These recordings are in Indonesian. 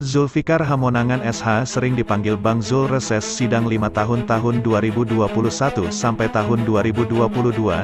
Zulfikar Hamonangan SH sering dipanggil Bang Zul reses sidang 5 tahun 2021 sampai tahun 2022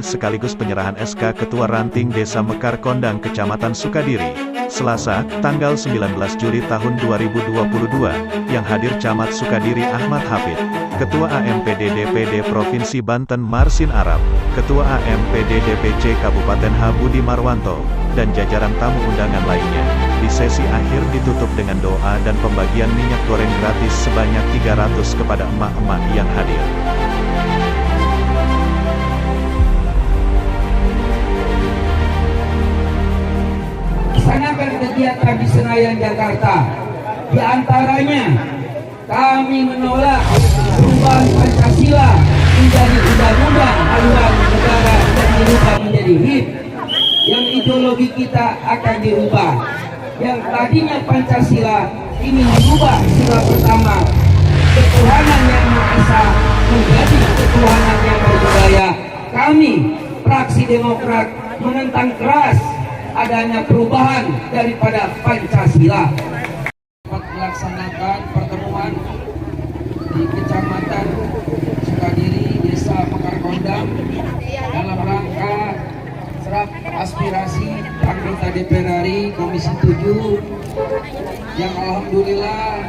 sekaligus penyerahan SK Ketua Ranting Desa Mekar Kondang Kecamatan Sukadiri, Selasa, tanggal 19 Juli tahun 2022, yang hadir Camat Sukadiri Ahmad Hafid, Ketua AMPD DPD Provinsi Banten Marsin Arab, Ketua AMPD DPC Kabupaten H Budi Marwanto, dan jajaran tamu undangan lainnya. Di sesi akhir ditutup dengan doa dan pembagian minyak goreng gratis sebanyak 300 kepada emak-emak yang hadir. Laksanakan kegiatan di Senayan, Jakarta. Di antaranya, kami menolak perubahan Pancasila menjadi undang-undang haluan negara dan dirubah menjadi HIP. Yang ideologi kita akan dirubah. Yang tadinya Pancasila ini dirubah sila pertama, ketuhanan yang Maha Esa menjadi ketuhanan yang berbudaya. Kami, fraksi Demokrat, menentang keras adanya perubahan daripada Pancasila. Melaksanakan pertemuan di Kecamatan Sukadiri, Desa Mekar Kondang, dalam rangka serap aspirasi anggota DPR RI Komisi 7 yang alhamdulillah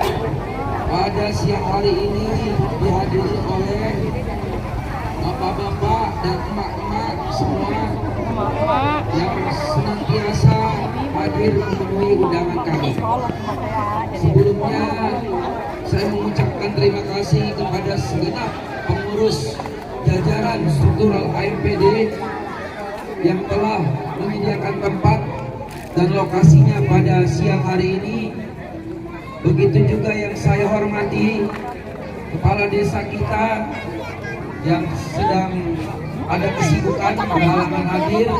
pada siang hari ini dihadiri oleh bapak-bapak dan emak-emak semua yang senantiasa hadir memenuhi undangan kami. Sebelumnya saya mengucapkan terima kasih kepada segenap pengurus jajaran struktural AMPD yang telah menyediakan tempat dan lokasinya pada siang hari ini. Begitu juga yang saya hormati kepala desa kita yang sedang ada kesibukan berhalangan hadir,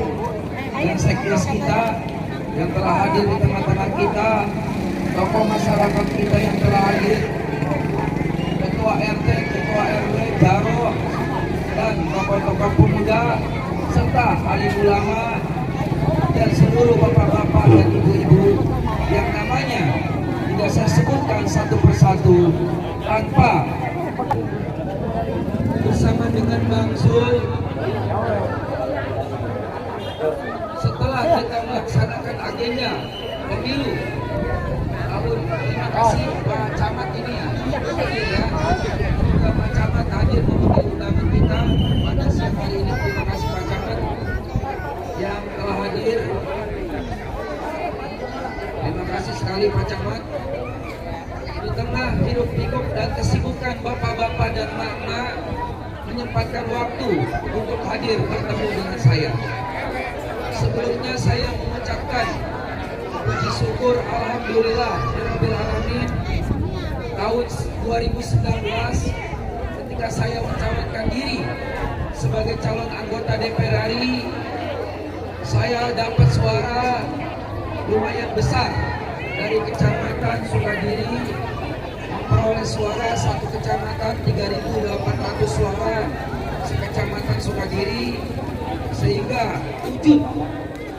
dan sekdes kita yang telah hadir di tengah-tengah kita, tokoh masyarakat kita yang telah hadir, ketua RT, ketua RW, Jaro, dan tokoh-tokoh pemuda serta alim ulama dan seluruh bapak-bapak dan ibu-ibu yang namanya tidak saya sebutkan satu persatu tanpa. Bersama dengan Bang Zul, setelah kita melaksanakan agenda pemilu tahun, terima kasih Pak Camat ini ya, juga Pak Camat hadir memenuhi undangan kita pada siang hari ini. Terima kasih Pak Camat yang telah hadir. Terima kasih sekali Pak Camat. Di tengah hiruk-pikuk dan kesibukan bapak-bapak dan mak-mak menyempatkan waktu untuk hadir bertemu dengan saya. Sebelumnya saya mengucapkan puji syukur alhamdulillah rabbil alamin, tahun 2019 ketika saya mencalonkan diri sebagai calon anggota DPR RI, saya dapat suara lumayan besar dari Kecamatan Sukadiri, memperoleh suara satu kecamatan 3.800 suara sekecamatan Sukadiri, sehingga wujud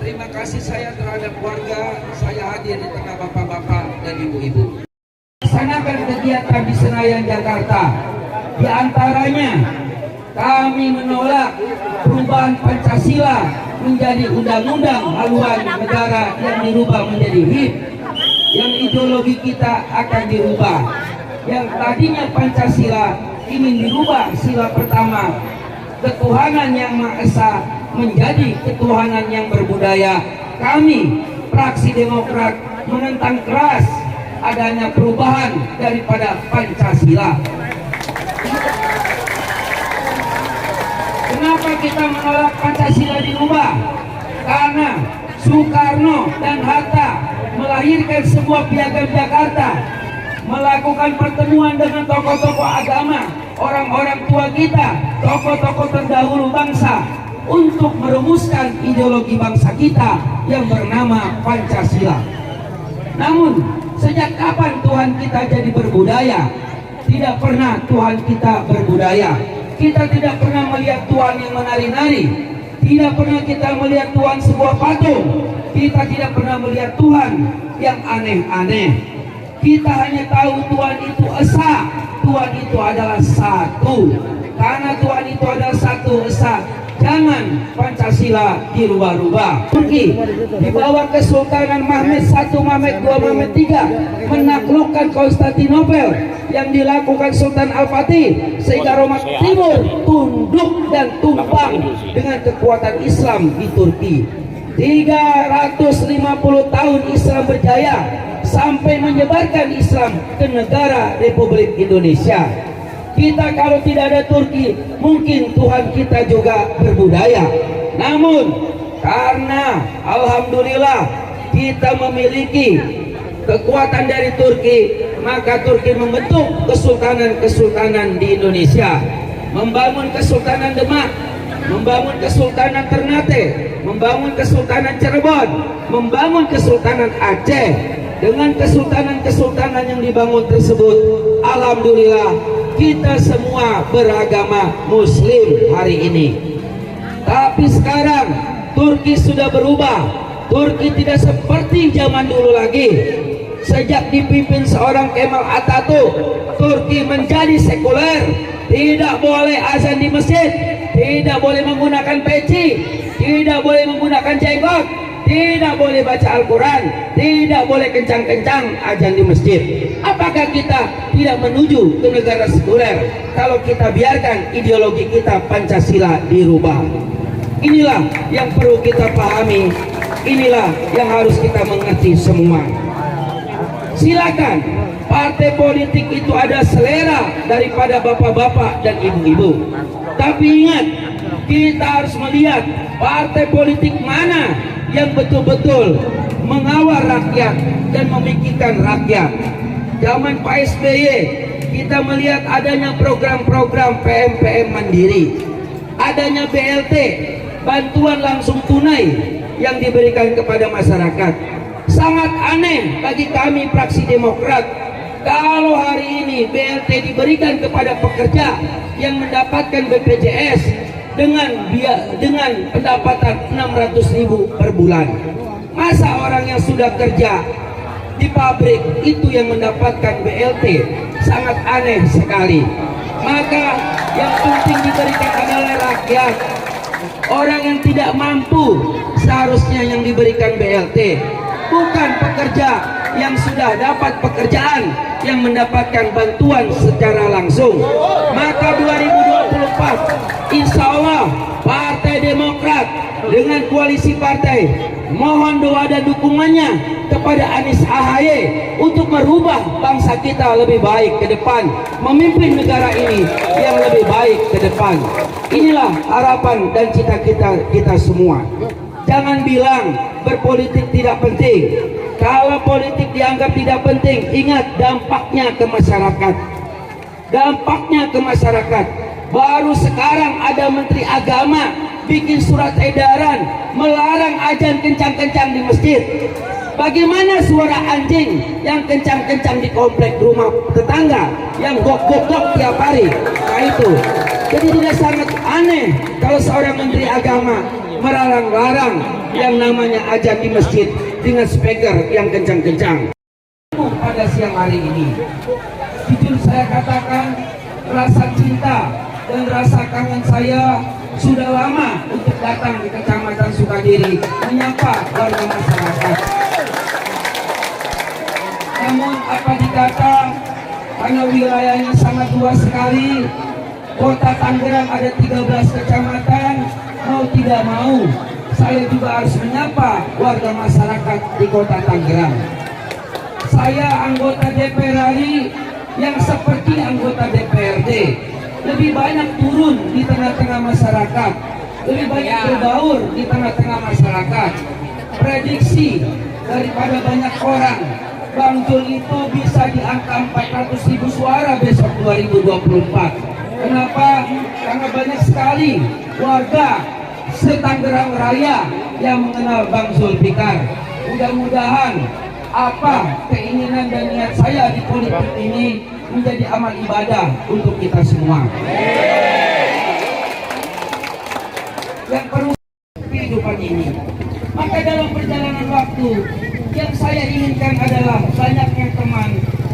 terima kasih saya terhadap warga saya hadir di tengah bapak-bapak dan ibu-ibu. Laksanakan kegiatan di Senayan, Jakarta. Di antaranya, kami menolak perubahan Pancasila menjadi undang-undang haluan negara yang dirubah menjadi HIP. Yang ideologi kita akan dirubah. Yang tadinya Pancasila ini dirubah sila pertama, ketuhanan yang Maha Esa menjadi ketuhanan yang berbudaya. Kami, fraksi Demokrat, menentang keras adanya perubahan daripada Pancasila. Kenapa kita menolak Pancasila dirubah? Karena Soekarno dan Hatta melahirkan sebuah piagam Jakarta, melakukan pertemuan dengan tokoh-tokoh agama, orang-orang tua kita, tokoh-tokoh terdahulu bangsa, untuk merumuskan ideologi bangsa kita yang bernama Pancasila. Namun, sejak kapan Tuhan kita jadi berbudaya? Tidak pernah Tuhan kita berbudaya. Kita tidak pernah melihat Tuhan yang menari-nari. Tidak pernah kita melihat Tuhan sebuah patung. Kita tidak pernah melihat Tuhan yang aneh-aneh. Kita hanya tahu Tuhan itu esa, Tuhan itu adalah satu. Karena Tuhan itu adalah satu esa, jangan Pancasila dirubah-rubah. Turki di bawah Kesultanan Mehmed I, Mehmed II, Mehmed III menaklukkan Konstantinopel yang dilakukan Sultan Al-Fatih, sehingga Roma Timur tunduk dan tumpang dengan kekuatan Islam di Turki. 350 tahun Islam berjaya sampai menyebarkan Islam ke negara Republik Indonesia. Kita kalau tidak ada Turki, mungkin Tuhan kita juga berbudaya. Namun karena alhamdulillah kita memiliki kekuatan dari Turki, maka Turki membentuk kesultanan-kesultanan di Indonesia, membangun Kesultanan Demak, membangun Kesultanan Ternate, membangun Kesultanan Cirebon, membangun Kesultanan Aceh. Dengan kesultanan-kesultanan yang dibangun tersebut, alhamdulillah kita semua beragama Muslim hari ini. Tapi sekarang Turki sudah berubah. Turki tidak seperti zaman dulu lagi. Sejak dipimpin seorang Kemal Atatürk, Turki menjadi sekuler. Tidak boleh azan di masjid, tidak boleh menggunakan peci, tidak boleh menggunakan jenggot, tidak boleh baca Al-Quran, tidak boleh kencang-kencang azan di masjid. Apakah kita tidak menuju ke negara sekuler kalau kita biarkan ideologi kita Pancasila dirubah? Inilah yang perlu kita pahami, inilah yang harus kita mengerti semua. Silakan, partai politik itu ada selera daripada bapak-bapak dan ibu-ibu. Tapi ingat, kita harus melihat partai politik mana yang betul-betul mengawal rakyat dan memikirkan rakyat. Zaman Pak SBY kita melihat adanya program-program PMPM mandiri, adanya BLT, bantuan langsung tunai yang diberikan kepada masyarakat. Sangat aneh bagi kami fraksi Demokrat kalau hari ini BLT diberikan kepada pekerja yang mendapatkan BPJS dengan pendapatan 600.000 per bulan. Masa orang yang sudah kerja di pabrik itu yang mendapatkan BLT? Sangat aneh sekali. Maka yang penting diberikan adalah rakyat. Orang yang tidak mampu seharusnya yang diberikan BLT, bukan pekerja yang sudah dapat pekerjaan yang mendapatkan bantuan secara langsung. Maka 2024 insya Allah Partai Demokrat dengan koalisi partai mohon doa dan dukungannya kepada Anies AHY untuk merubah bangsa kita lebih baik ke depan, memimpin negara ini yang lebih baik ke depan. Inilah harapan dan cita-cita kita semua. Jangan bilang berpolitik tidak penting. Kalau politik dianggap tidak penting, ingat dampaknya ke masyarakat. Dampaknya ke masyarakat. Baru sekarang ada Menteri Agama bikin surat edaran melarang azan kencang-kencang di masjid. Bagaimana suara anjing yang kencang-kencang di komplek rumah tetangga yang gok-gok tiap hari? Nah itu. Jadi tidak sangat aneh kalau seorang Menteri Agama melarang-larang yang namanya azan di masjid dengan speaker yang kencang-kencang. Pada siang hari ini, jujur saya katakan rasa cinta dan rasa kangen saya sudah lama untuk datang di Kecamatan Sukadiri menyapa warga masyarakat. Namun apa dikata, karena wilayahnya sangat luas sekali, Kota Tangerang ada 13 kecamatan, mau tidak mau saya juga harus menyapa warga masyarakat di Kota Tangerang. Saya anggota DPR RI yang seperti anggota DPRD, lebih banyak turun di tengah-tengah masyarakat, lebih banyak berbaur di tengah-tengah masyarakat. Prediksi daripada banyak orang, Bang Jul itu bisa di angka 400.000 suara besok 2024. Kenapa? Karena banyak sekali warga se-Tangerang Raya yang mengenal Bang Zulfikar. Mudah-mudahan apa keinginan dan niat saya di politik ini menjadi amal ibadah untuk kita semua. Yang perlu kehidupan ini. Maka dalam perjalanan waktu Yang saya inginkan adalah banyaknya teman,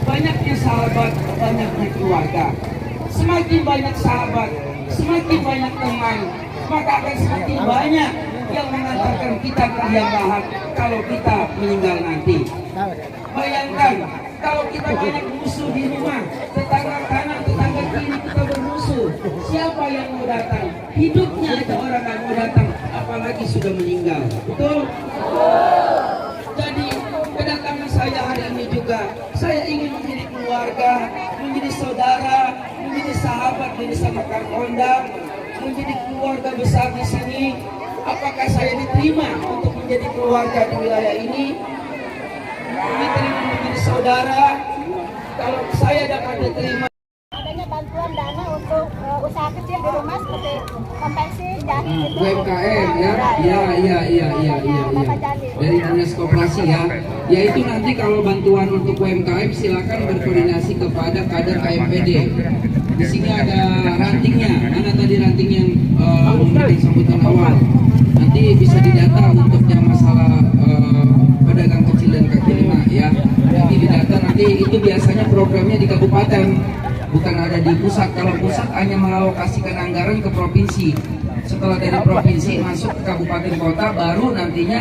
banyaknya sahabat, banyaknya keluarga. Semakin banyak sahabat, semakin banyak teman, maka akan semakin banyak yang mengantarkan kita ke liang lahat kalau kita meninggal nanti. Bayangkan kalau kita banyak musuh di rumah, tetangga kanan, tetangga kiri kita bermusuh, siapa yang mau datang? Hidupnya aja orang yang mau datang, apalagi sudah meninggal. Betul? Jadi kedatangan saya hari ini juga, saya ingin menjadi keluarga, menjadi saudara, menjadi sahabat di Desa Mekar Kondang, menjadi keluarga besar di sini. Apakah saya diterima untuk menjadi keluarga di wilayah ini? Diterima menjadi saudara? Kalau saya dapat diterima. Adanya bantuan dana untuk usaha kecil di rumah seperti konveksi, jahit itu. UMKM ya, iya. Bapak Jadi. Dari Dinas Koperasi ya. Yaitu nanti kalau bantuan untuk UMKM silakan berkoordinasi kepada kader KMPD. Di sini ada rantingnya, mana tadi ranting yang memberikan sambutan awal. Nanti bisa didata untuk yang masalah pedagang kecil dan kaki lima ya. Nanti didata, nanti itu biasanya programnya di kabupaten, bukan ada di pusat. Kalau pusat hanya mengalokasikan anggaran ke provinsi. Setelah dari provinsi masuk ke kabupaten kota, baru nantinya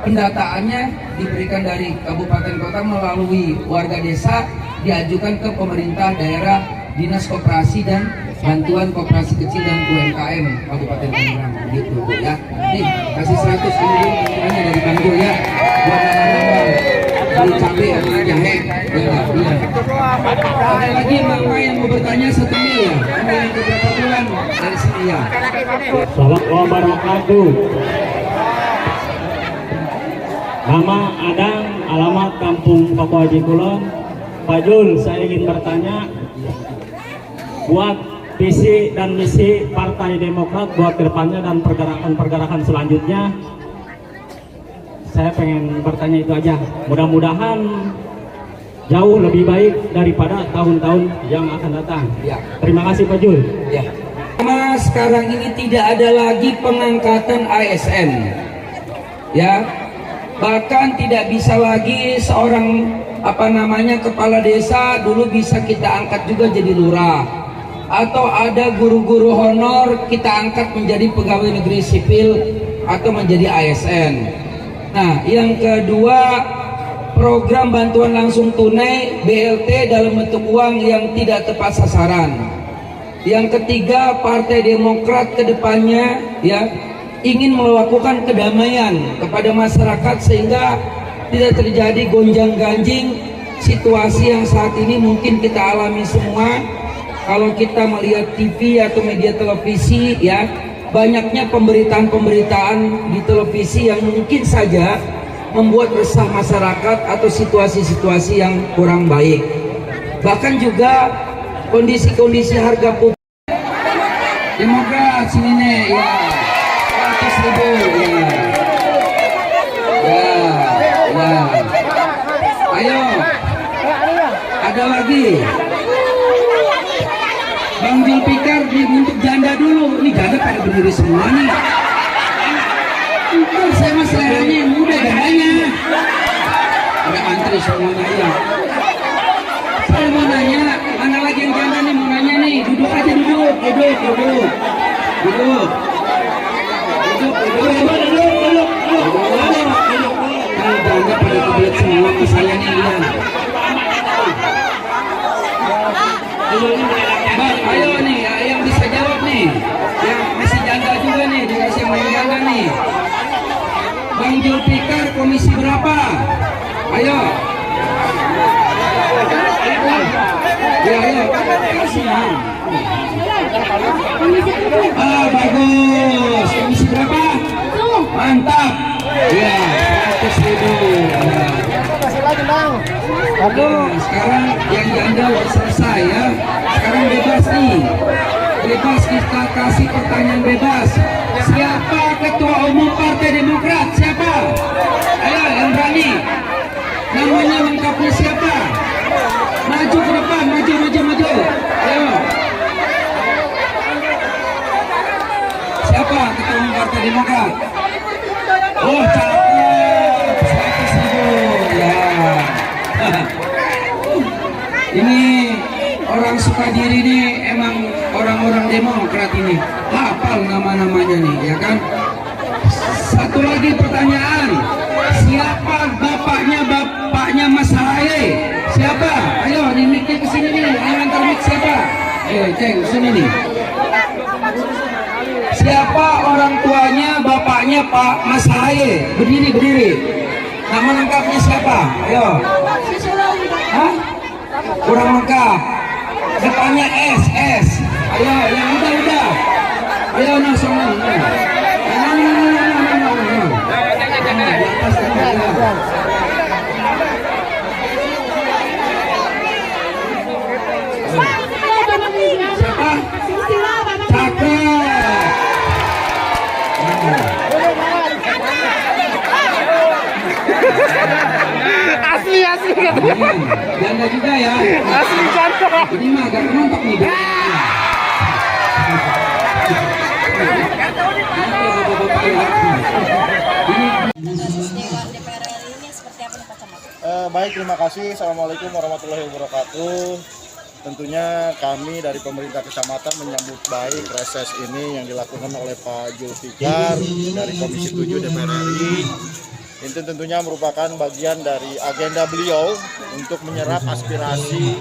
pendataannya diberikan dari kabupaten kota melalui warga desa, diajukan ke pemerintah daerah, dinas koperasi dan bantuan koperasi kecil dan UMKM Kabupaten Tangerang gitu ya. Nih kasih 100 ribu bantuannya dari Bantul ya, buat nambah beli cabai sama jahe ya. Ada lagi mama yang mau bertanya 1 mil ya, ada yang beberapa bulan dari sini ya. Assalamualaikum wabarakatuh. Nama Adang, alamat Kampung Pako Haji Kulon. Pak Jul, saya ingin bertanya buat visi dan misi Partai Demokrat buat kedepannya dan pergerakan-pergerakan selanjutnya. Saya pengen bertanya itu aja. Mudah-mudahan jauh lebih baik daripada tahun-tahun yang akan datang. Ya. Terima kasih Pak Jul. Ya. Karena sekarang ini tidak ada lagi pengangkatan ASN. Ya. Bahkan tidak bisa lagi seorang kepala desa dulu bisa kita angkat juga jadi lurah. Atau ada guru-guru honor kita angkat menjadi pegawai negeri sipil atau menjadi ASN. Nah, yang kedua, program bantuan langsung tunai BLT dalam bentuk uang yang tidak tepat sasaran. Yang ketiga, Partai Demokrat kedepannya ya ingin melakukan kedamaian kepada masyarakat sehingga tidak terjadi gonjang-ganjing situasi yang saat ini mungkin kita alami semua. Kalau kita melihat TV atau media televisi ya, banyaknya pemberitaan-pemberitaan di televisi yang mungkin saja membuat resah masyarakat atau situasi-situasi yang kurang baik. Bahkan juga kondisi-kondisi harga pupuk. Demokrat sini nih ya, 100 ribu ya. Ayo, ada lagi. Bang Julfikar untuk janda dulu. Ini janda pada berdiri semua nih. Entar saya mas seleranya yang muda jandanya. Ada antri semuanya ya. Saya mau nanya, mana lagi yang janda nih? Mau nanya nih, duduk aja duduk. Kalau janda pada kebelet semua ke saya nih ya. Bang, ayo nih, yang bisa jawab nih, yang masih janda juga nih, dikasih yang main janda nih. Bang Julfikar komisi berapa? Ayo. Ayo. Bagus. Komisi berapa? Mantap. Ya, 100 ribu. Aduh, sekarang yang janda udah selesai ya. Sekarang bebas nih. Bebas, kita kasih pertanyaan bebas. Siapa ketua umum Partai Demokrat? Siapa? Ayo yang berani. Namanya lengkapnya siapa? Maju ke depan, maju. Ayo. Siapa ketua umum Partai Demokrat? Oh, cakep. 100 ribu. Sukadiri ini emang orang-orang Demokrat ini hafal nama-namanya nih, ya kan? Satu lagi pertanyaan, siapa bapaknya Mas Haye? Siapa? Ayo, nih mic-nya kesini nih, ayo antar mic siapa? Ayo, ceng, kesini nih. Siapa orang tuanya bapaknya Pak Mas Haye? Berdiri. Nama lengkapnya siapa? Ayo. Hah? Kurang lengkap. Depannya S. Ayo, yang udah. Ayo, nah, sama. Siapa? Asli gitu. Janda juga ya. Asli janda. Ini mah agak menontok nih. Baik, terima kasih. Assalamualaikum warahmatullahi wabarakatuh. Tentunya kami dari pemerintah kecamatan menyambut baik reses ini yang dilakukan oleh Pak Julfikar dari Komisi 7 DPR RI. Itu tentunya merupakan bagian dari agenda beliau untuk menyerap aspirasi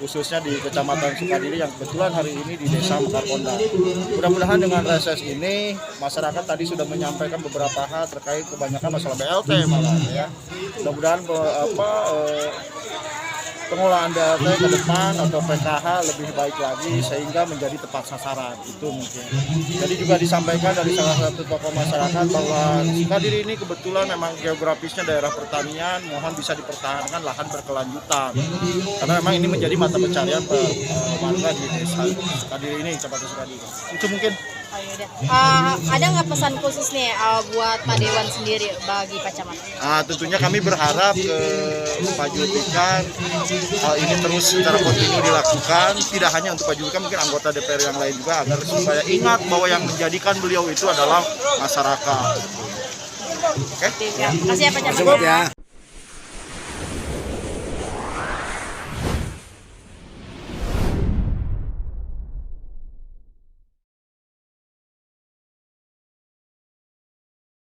khususnya di Kecamatan Sukadiri yang kebetulan hari ini di Desa Mekarkondang. Mudah-mudahan dengan reses ini masyarakat tadi sudah menyampaikan beberapa hal terkait kebanyakan masalah BLT malah ya. Mudah-mudahan pengelolaan BLT ke depan atau PKH lebih baik lagi sehingga menjadi tepat sasaran, itu mungkin. Jadi juga disampaikan dari salah satu tokoh masyarakat bahwa Sukadiri ini kebetulan memang geografisnya daerah pertanian, mohon bisa dipertahankan lahan berkelanjutan karena memang ini menjadi mata pencarian warga di desa Sukadiri ini, Kecamatan Sukadiri. Itu mungkin. Oh, yaudah. Ada nggak pesan khusus nih buat Pak Dewan sendiri bagi Pak Camat? Tentunya kami berharap ke Pak Julfikar hal ini terus secara kontinu dilakukan, tidak hanya untuk Pak Julfikar, mungkin anggota DPR yang lain juga, agar supaya ingat bahwa yang menjadikan beliau itu adalah masyarakat. Oke? Terima kasih ya Pak Camat.